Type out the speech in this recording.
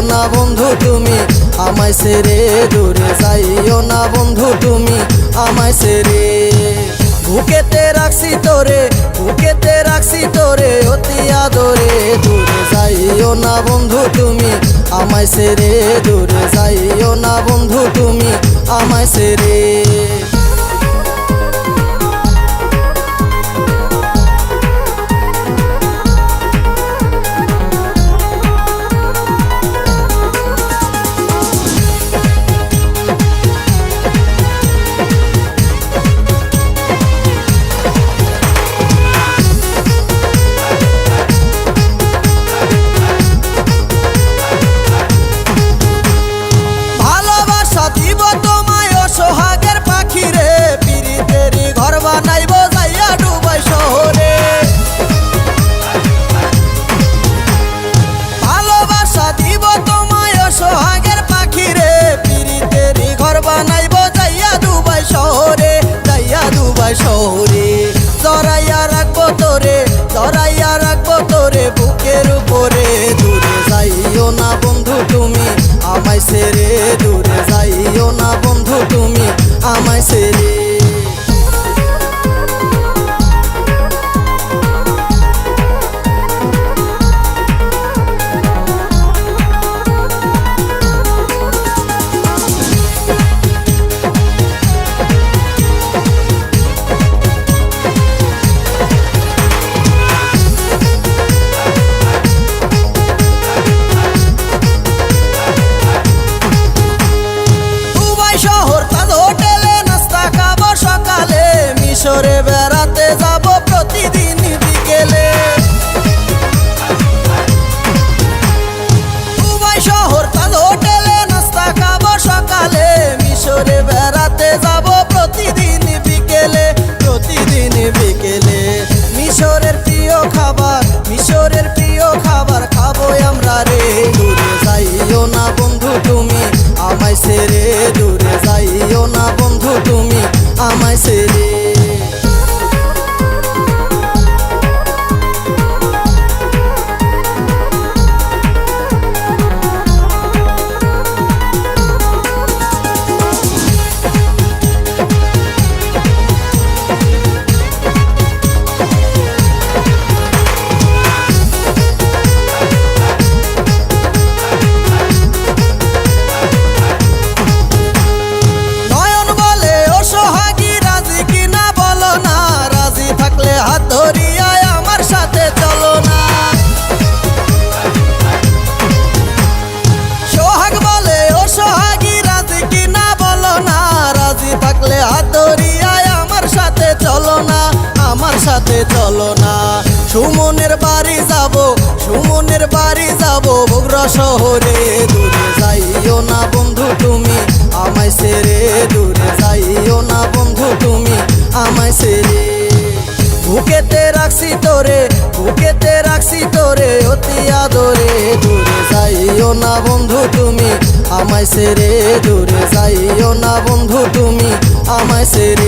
না বন্ধু তুমি আমায় ছেড়ে দূরে যাইও না বন্ধু তুমি আমায় ছেড়ে বুকেতে রাখছি তোরে অতি আদরে দূরে যাইও না বন্ধু তুমি আমায় ছেড়ে দূরে যাইও না বন্ধু তুমি আমায় ছেড়ে সোহাগের পাখি রে পিরিতেরি ঘর বানাইব যাইয়া ডুবাই শহরে ভালোবাসা দিব তোমায় সোহাগের পাখি রে পিরিতেরি ঘর বানাইব যাইয়া ডুবাই শহরে জড়াইয়া রাখবো তোরে বুকের উপরে দূরে যাইও না বন্ধু তুমি আমায় ছেড়ে দূরে যাইও না বন্ধু তুমি আমায় ছেড়ে মিশরে বেড়াতে যাব প্রতিদিন বিকেলে দুবাই শহর তাজ হোটেলে নাস্তা খাবো সকালে মিশরে বেড়াতে যাব প্রতিদিন বিকেলে মিশরের প্রিয় খাবার খাবো আমরা রে দূরে যাইও না বন্ধু তুমি আমায় ছেড়ে দূরে যাইও না বন্ধু তুমি আমায় ছেড়ে চলো না সুমনের বাড়ি যাব বগুড়া শহরে দূরে যাইও না বন্ধু তুমি আমায় ছেড়ে দূরে যাইও না বন্ধু তুমি আমায় ছেড়ে বুকেতে রাখছি তোরে অতি আদরে দূরে যাইও না বন্ধু তুমি আমায় ছেড়ে দূরে যাইও না বন্ধু তুমি আমায় ছেড়ে